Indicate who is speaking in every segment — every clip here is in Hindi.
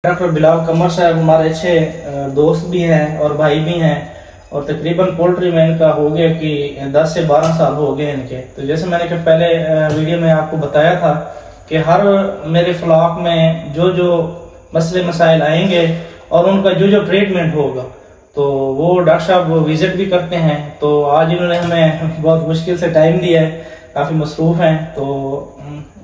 Speaker 1: डॉक्टर बिलाल कमर साहब हमारे अच्छे दोस्त भी हैं और भाई भी हैं और तकरीबन पोल्ट्री में इनका हो गया कि 10 से 12 साल हो गए इनके। तो जैसे मैंने कि पहले वीडियो में आपको बताया था कि हर मेरे फ्लॉक में जो जो मसले मसाइल आएंगे और उनका जो जो ट्रीटमेंट होगा तो वो डॉक्टर साहब विजिट भी करते हैं। तो आज इन्होंने हमें बहुत मुश्किल से टाइम दिया है, काफ़ी मसरूफ़ हैं, तो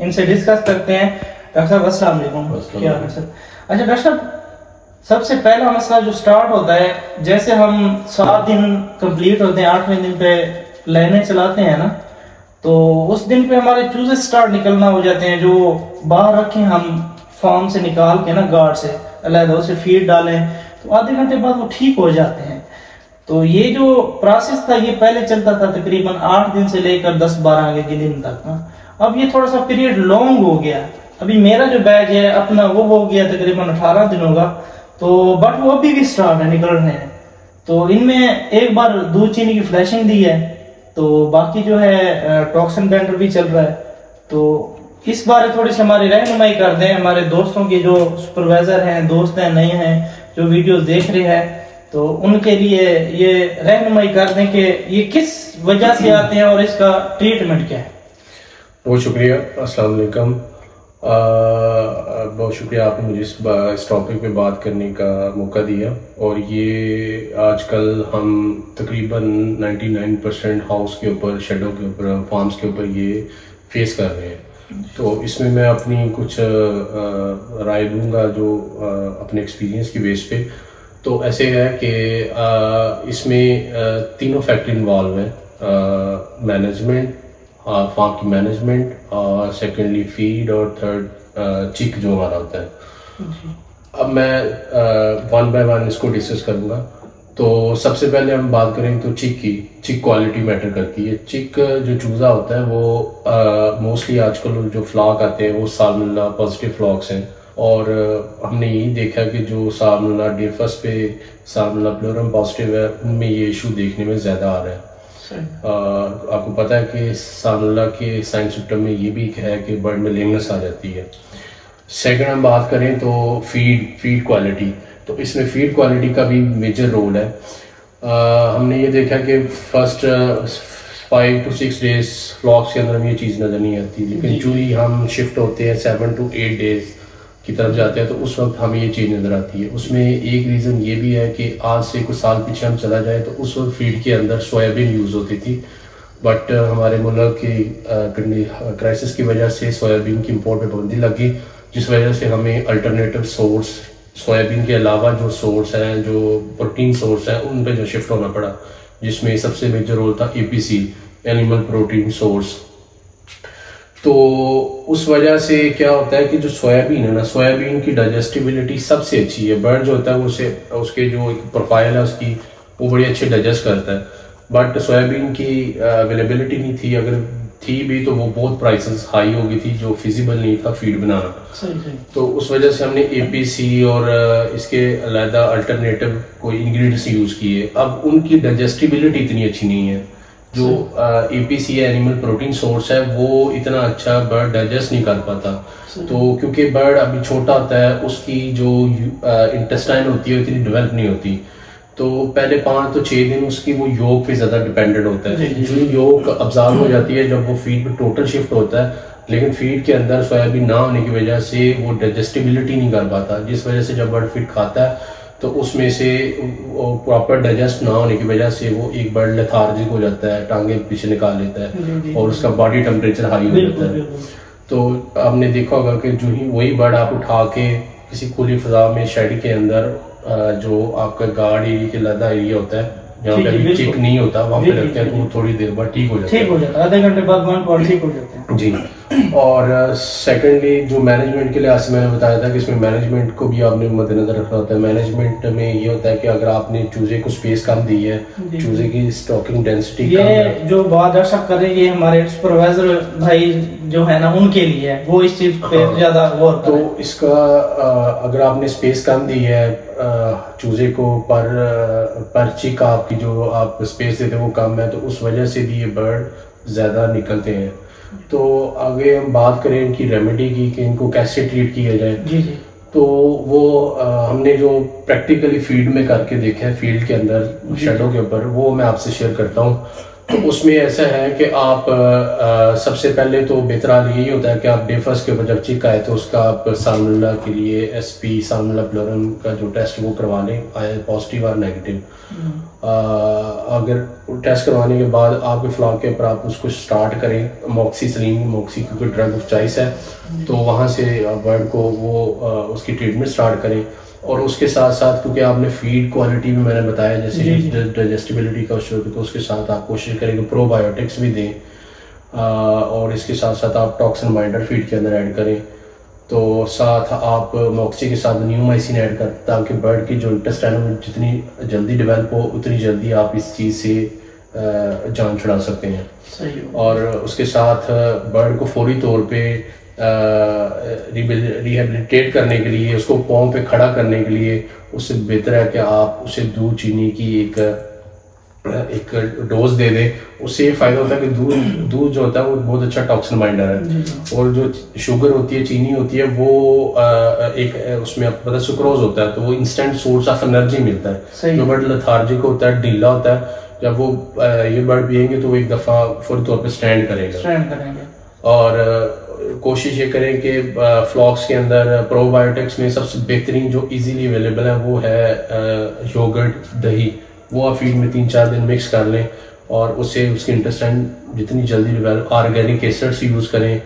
Speaker 1: इनसे डिस्कस करते हैं। डॉक्टर साहब अस्सलाम वालेकुम। क्या है सर? अच्छा डॉक्टर साहब, सबसे पहला मसला जो स्टार्ट होता है, जैसे हम 7 दिन कंप्लीट होते हैं, 8वें दिन पे लाइनें चलाते हैं ना, तो उस दिन पे हमारे चूजे स्टार्ट निकलना हो जाते हैं। जो बाहर रखे हम फार्म से निकाल के ना गार्ड से अलग उसे फीड डालें तो आधे घंटे बाद वो ठीक हो जाते हैं। तो ये जो प्रोसेस था ये पहले चलता था तकरीबन 8 दिन से लेकर 10-12 के दिन तक ना। अब ये थोड़ा सा पीरियड लॉन्ग हो गया। अभी मेरा जो बैच है अपना वो हो गया तकरीबन 18 दिन होगा, तो बट वो अभी भी स्टार्ट है, निकल रहे हैं। तो इनमें एक बार दूध चीनी की फ्लैशिंग दी है, तो बाकी जो है टॉक्सिन बैंडर भी चल रहा है। तो इस बारे थोड़ी सी हमारी रहनुमाई कर दें, हमारे दोस्तों की जो सुपरवाइजर हैं, दोस्त हैं, नए हैं जो वीडियोस देख रहे हैं, तो उनके लिए ये रहनुमाई कर दें कि ये किस वजह से आते हैं और इसका ट्रीटमेंट क्या है।
Speaker 2: बहुत शुक्रिया, अस्सलाम वालेकुम। बहुत शुक्रिया आपने मुझे इस टॉपिक पे बात करने का मौका दिया। और ये आजकल हम तकरीबन 99% हाउस के ऊपर, शेडो के ऊपर, फार्म्स के ऊपर ये फेस कर रहे हैं। तो इसमें मैं अपनी कुछ राय दूंगा जो अपने एक्सपीरियंस की बेस पे। तो ऐसे है कि इसमें तीनों फैक्टर इन्वॉल्व हैं, मैनेजमेंट, फार्म की मैनेजमेंट, और सेकेंडली फीड, और थर्ड चिक जो हमारा होता है। अब मैं वन बाय वन इसको डिस्कस करूंगा। तो सबसे पहले हम बात करें तो चिक की। चिक क्वालिटी मैटर करती है। चिक जो चूज़ा होता है वो मोस्टली आजकल जो फ्लॉक आते हैं वो साल्मोनेला पॉजिटिव फ्लॉक्स हैं। और हमने यही देखा कि जो साल्मोनेला डिफस पे साल्मोनेला प्लोरम पॉजिटिव है उनमें ये इशू देखने में ज़्यादा आ रहा है। आपको पता है कि साल्मोनेला के साइन सिम्टम में ये भी है कि बर्ड में लेमनेस आ जाती है। सेकंड हम बात करें तो फीड क्वालिटी। तो इसमें फीड क्वालिटी का भी मेजर रोल है। हमने ये देखा कि फर्स्ट 5 to 6 डेज फ्लॉक्स के अंदर हमें ये चीज़ नज़र नहीं आती, लेकिन जो ही हम शिफ्ट होते हैं 7 to 8 डेज की तरफ जाते हैं तो उस वक्त हमें ये चीज़ नज़र आती है। उसमें एक रीज़न ये भी है कि आज से कुछ साल पीछे हम चला जाए तो उस वक्त फीड के अंदर सोयाबीन यूज़ होती थी, बट हमारे मुल्क की क्राइसिस की वजह से सोयाबीन की इम्पोर्ट पर पाबंदी लगी, जिस वजह से हमें अल्टरनेटिव सोर्स सोयाबीन के अलावा जो सोर्स हैं, जो प्रोटीन सोर्स हैं, उन पे जो शिफ्ट होना पड़ा, जिसमें सबसे मेजर रोल था एपीसी, एनिमल प्रोटीन सोर्स। तो उस वजह से क्या होता है कि जो सोयाबीन है ना, सोयाबीन की डाइजेस्टिबिलिटी सबसे अच्छी है। बर्ड जो होता है उसे उसके जो एक प्रोफाइल है उसकी वो बड़ी अच्छी डाइजेस्ट करता है, बट सोयाबीन की अवेलेबिलिटी नहीं थी। अगर थी भी तो वो बहुत प्राइसेस हाई हो गई थी, जो फिजिबल नहीं था फीड बनाना। तो उस वजह से हमने एपीसी और इसके अलग अल्टरनेटिव कोई इंग्रेडिएंट्स यूज़ किए। अब उनकी डाइजेस्टिबिलिटी इतनी अच्छी नहीं है। जो एपीसी है, एनिमल प्रोटीन सोर्स है, वो इतना अच्छा बर्ड डाइजेस्ट नहीं कर पाता। तो क्योंकि बर्ड अभी छोटा होता है, उसकी जो इंटेस्टाइन होती है इतनी डेवलप नहीं होती, तो पहले 5 to 6 दिन उसकी वो योग पे ज़्यादा डिपेंडेंट होता है। जो योग अब्जॉर्ब हो जाती है जब वो फीड पे टोटल शिफ्ट होता है, लेकिन फीड के अंदर सोयाबीन ना होने की वजह से वो डाइजेस्टिबिलिटी नहीं कर पाता, जिस वजह से जब बर्ड फीड खाता है तो उसमें से प्रॉपर डाइजेस्ट ना होने की वजह से वो एक बर्ड लेथार्जिक हो जाता है, टांगे पीछे निकाल लेता है और उसका बॉडी टेम्परेचर हाई हो जाता है। तो आपने देखा होगा कि जो ही वही बर्ड आप उठा के किसी खुली फजा में शेड के अंदर, जो आपका गार्ड एरिया के लदा एरिया होता है जहाँ पे अभी चिक नहीं होता, वहाँ पे रखते हैं तो वो थोड़ी देर बाद ठीक हो जाता है,
Speaker 1: आधे घंटे बाद ठीक हो जाते हैं
Speaker 2: जी। और सेकेंडली जो मैनेजमेंट के लिहाज से मैंने बताया था कि इसमें मैनेजमेंट को भी आपने मद्देनजर रखना होता है। मैनेजमेंट में ये होता है कि अगर आपने चूजे को स्पेस कम दी है, चूजे की स्टॉकिंग डेंसिटी कम है,
Speaker 1: जो बात दर्शक कर रहे हैं हमारे सुपरवाइजर भाई जो है ना, उनके लिए है, वो इस चीज पे ज्यादा गौर करें।
Speaker 2: तो इसका अगर आपने स्पेस कम दी है चूजे को पर चिक आपकी जो आप स्पेस देते हैं वो कम है, तो उस वजह से भी ये बर्ड ज्यादा निकलते हैं। तो आगे हम बात करें इनकी रेमेडी की कि इनको कैसे ट्रीट किया जाए।
Speaker 1: जी जी।
Speaker 2: तो वो हमने जो प्रैक्टिकली फील्ड में करके देखा है, फील्ड के अंदर शेडो के ऊपर, वो मैं आपसे शेयर करता हूँ। तो उसमें ऐसा है कि आप सबसे पहले तो बेहतर हाल यही होता है कि आप डे फर्स्ट के ऊपर जब चिक आए तो उसका आप साल्मोनेला के लिए एसपी साल्मोनेला प्लोरम का जो टेस्ट वो करवा लें, आए पॉजिटिव और नेगेटिव। अगर टेस्ट करवाने के बाद आपके फ्लॉक के ऊपर आप उसको स्टार्ट करें, मॉक्सीसिलिन, मॉक्सी क्योंकि ड्रग ऑफ चॉइस है, तो वहाँ से बर्ड को वो उसकी ट्रीटमेंट स्टार्ट करें। और उसके साथ साथ क्योंकि आपने फीड क्वालिटी भी मैंने बताया जैसे डाइजेस्टिबिलिटी का इशू, तो उसके साथ आप कोशिश करें कि प्रोबायोटिक्स भी दें और इसके साथ साथ आप टॉक्सिन बाइंडर फीड के अंदर ऐड करें। तो साथ आप मॉक्सी के साथ न्यूमाइसिन ऐड करें ताकि बर्ड की जो इंटेस्टाइन है जितनी जल्दी डेवलप हो उतनी जल्दी आप इस चीज़ से जान छुड़ा सकते हैं। और उसके साथ बर्ड को फौरी तौर पे रिहेबिलिटेट करने के लिए, उसको पाँव पे खड़ा करने के लिए उससे बेहतर है कि आप उसे दूध चीनी की एक डोज दे दें। उससे ये फ़ायदा होता है कि दूध जो होता है वो बहुत अच्छा टॉक्सिन बाइंडर है, और जो शुगर होती है, चीनी होती है, वो एक उसमें आपको पता है सुक्रोज होता है, तो वो इंस्टेंट सोर्स ऑफ एनर्जी मिलता है। जो बर्ड लेथार्जिक होता है, ढीला होता है, जब वो ये बर्ड पियेंगे तो वो एक दफ़ा फौरी तौर पर स्टैंड करेंगे। और कोशिश ये करें कि फ्लॉक्स के अंदर प्रोबायोटिक्स में सबसे बेहतरीन जो इजीली अवेलेबल है वो है योगर्ट, दही। वो आप फीड में 3-4 दिन मिक्स कर लें और उससे उसके इंटेस्टाइन जितनी जल्दी डेवलप, ऑर्गेनिक एसिड्स यूज़ करें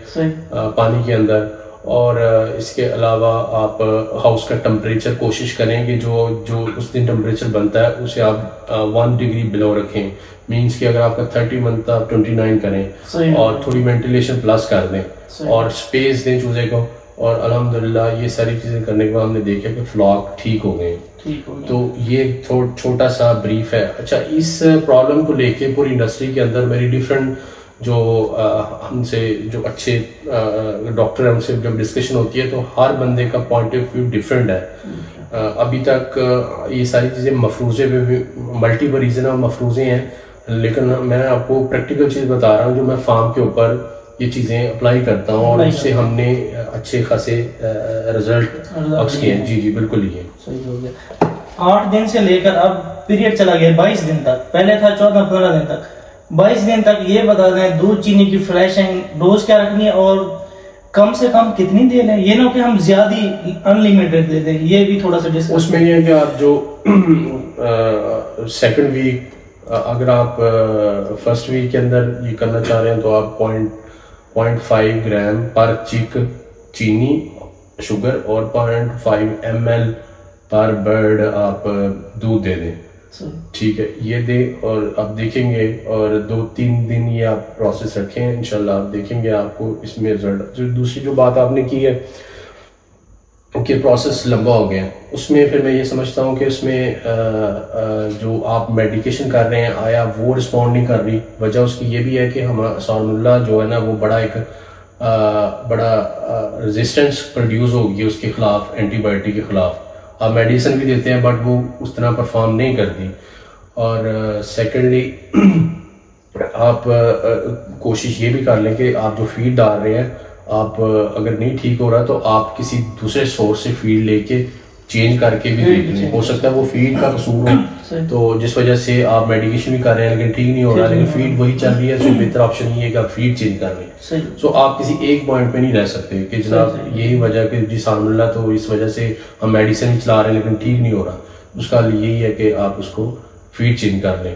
Speaker 2: पानी के अंदर। और इसके अलावा आप हाउस का टेम्परेचर कोशिश करें कि जो उस दिन टेम्परेचर बनता है उसे आप 1 डिग्री बिलो रखें। मीन्स कि अगर आपका 30 मंथ आप 29 करें और थोड़ी वेंटिलेशन प्लस कर दें और स्पेस दें चूजे को। और अल्हम्दुलिल्लाह ये सारी चीज़ें करने के बाद हमने देखा कि फ्लॉक ठीक हो गए। तो ये छोटा सा ब्रीफ है। अच्छा, इस प्रॉब्लम को लेके पूरी इंडस्ट्री के अंदर मेरी डिफरेंट जो हमसे जो अच्छे डॉक्टर हैं उनसे जब डिस्कशन होती है तो हर बंदे का पॉइंट ऑफ व्यू डिफरेंट है। अभी तक ये सारी चीज़ें मफरूज़े पे भी मल्टीपल रीजन और मफरूज़े हैं, लेकिन मैं आपको प्रैक्टिकल चीज़ बता रहा हूँ जो मैं फार्म के ऊपर ये चीज़ें अप्लाई करता हूँ और उससे हमने अच्छे खासे रिजल्ट अक्स किए हैं। जी जी बिल्कुल ही है।
Speaker 1: सही हो गया। 8 दिन से लेकर अब पीरियड चला गया 22 दिन तक, पहले था 14-15 दिन तक, 22 दिन तक ये बता दें दूध चीनी की फ्लैशिंग डोज क्या रखनी है और कम से कम कितनी दे लें, ये ना कि हम ज्यादा अनलिमिटेड दे दें, ये भी थोड़ा सा डिस्कस।
Speaker 2: उसमें ये है कि आप जो सेकंड वीक अगर आप फर्स्ट वीक के अंदर ये करना चाह रहे हैं तो आप 0.5 ग्राम पर चिक चीनी शुगर और 0.5 ml पर बर्ड आप दूध दे दें। ठीक है, ये दे और आप देखेंगे और 2-3 दिन ये आप प्रोसेस रखें, इंशाल्लाह आप देखेंगे आपको इसमें रिजल्ट। जो दूसरी जो बात आपने की है कि प्रोसेस लंबा हो गया, उसमें फिर मैं ये समझता हूँ कि उसमें जो आप मेडिकेशन कर रहे हैं आया वो रिस्पॉन्ड नहीं कर रही। वजह उसकी ये भी है कि हमारा साल्मोनेला जो है ना वो बड़ा रेजिस्टेंस प्रोड्यूस होगी उसके खिलाफ, एंटीबायोटिक के खिलाफ। आप मेडिसिन भी देते हैं बट वो उस तरह परफॉर्म नहीं करती। और सेकेंडली आप कोशिश ये भी कर लें कि आप जो फीड डाल रहे हैं आप अगर नहीं ठीक हो रहा तो आप किसी दूसरे सोर्स से फीड लेके चेंज करके भी देख लें। हो सकता है वो फीड का कसूर हो तो जिस वजह से आप मेडिकेशन भी कर रहे हैं लेकिन ठीक नहीं हो रहा, लेकिन फीड वही चल रही है, तो बेहतर ऑप्शन ये है कि आप फीड चेंज कर लें। सो आप किसी एक पॉइंट पे नहीं रह सकते कि जनाब यही वजह कि जी साल्मोनेला तो इस वजह से हम मेडिसिन भी चला रहे हैं लेकिन ठीक नहीं हो रहा, उसका यही है कि आप उसको फीड चेंज कर लें।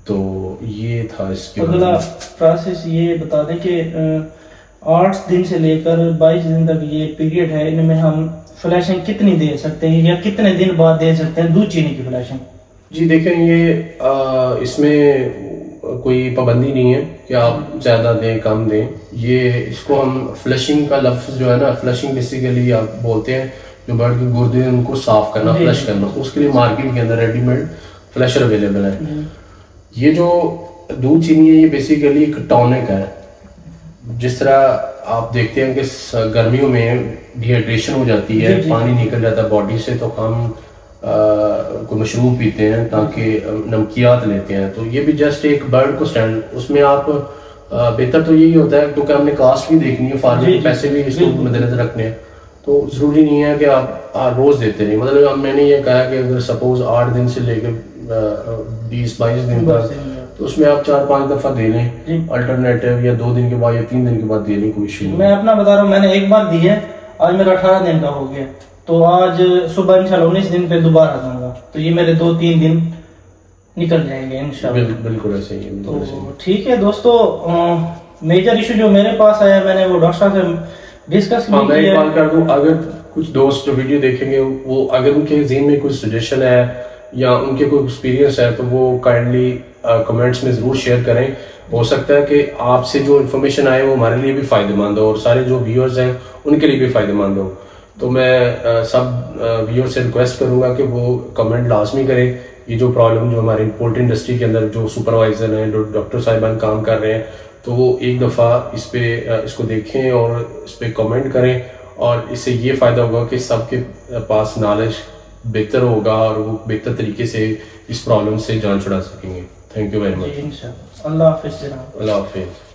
Speaker 2: तो ये था इसके
Speaker 1: अगला प्रोसेस। ये बता दें कि 8 दिन से लेकर 22 दिन तक ये पीरियड है, इनमें हम फ्लैशिंग कितनी दे सकते हैं या कितने दिन बाद दे सकते हैं दूध चीनी की फ्लैशिंग? जी
Speaker 2: देखें, ये इसमें कोई पाबंदी नहीं है कि आप ज़्यादा दें कम दें। ये इसको हम फ्लशिंग का लफ्ज़ जो है ना, फ्लशिंग बेसिकली आप बोलते हैं जो बर्ड के गुर्दे हैं उनको साफ करना, फ्लश करना। उसके लिए मार्केट के अंदर रेडीमेड फ्लशर अवेलेबल है। ये जो दूध चीनी है ये बेसिकली एक टॉनिक है। जिस तरह आप देखते हैं कि गर्मियों में डिहाइड्रेशन हो जाती है, पानी निकल जाता है बॉडी से, तो हम कोई मशरूब पीते हैं ताकि नमकियात लेते हैं। तो ये भी जस्ट एक बर्ड को स्टैंड, उसमें आप बेहतर तो यही होता है क्योंकि हमने कास्ट भी देखनी है, फार्मर के पैसे भी इसको मद्देनजर रखने हैं। तो ज़रूरी नहीं है कि आप रोज़ देते नहीं। मतलब अब मैंने ये कहा कि अगर सपोज 8 दिन से लेकर 20-22 दिन तक, तो उसमें आप 4-5 दफ़ा दे लें अल्टरनेटिव, या 2 दिन के बाद या 3 दिन के बाद दे लें, कोई इशू नहीं।
Speaker 1: मैं अपना बता रहा हूँ, मैंने एक बार दी है, आज मेरा 18 दिन का हो गया, तो आज सुबह इंशाल्लाह 19 दिन पे दोबारा दूंगा, तो ये मेरे 2-3 दिन निकल जाएंगे इंशाल्लाह।
Speaker 2: बिल्कुल ऐसे ही है।
Speaker 1: तो ठीक है दोस्तों, मेजर इशू जो मेरे पास आया मैंने वो डॉक्टर साहब से डिस्कस
Speaker 2: किया। मैं एक बात कर दूं, अगर कुछ दोस्त जो वीडियो देखेंगे वो अगर उनके ज़हन में कोई सजेशन है या उनके कोई एक्सपीरियंस है तो वो काइंडली कमेंट्स में ज़रूर शेयर करें। हो सकता है कि आपसे जो इन्फॉर्मेशन आए वो हमारे लिए भी फ़ायदेमंद हो और सारे जो व्यूअर्स हैं उनके लिए भी फ़ायदेमंद हो। तो मैं सब व्यूअर्स से रिक्वेस्ट करूंगा कि वो कमेंट लाजमी करें। ये जो प्रॉब्लम जो हमारी पोल्ट्री इंडस्ट्री के अंदर जो सुपरवाइजर हैं, जो डॉक्टर साहिबान काम कर रहे हैं, तो वो एक दफ़ा इसको देखें और इस पर कमेंट करें, और इससे ये फ़ायदा होगा कि सबके पास नॉलेज बेहतर होगा और वो बेहतर तरीके से इस प्रॉब्लम से जान छुड़ा सकेंगे। Thank you very much.
Speaker 1: अल्लाह हाफिज़।
Speaker 2: अल्लाह हाफिज़।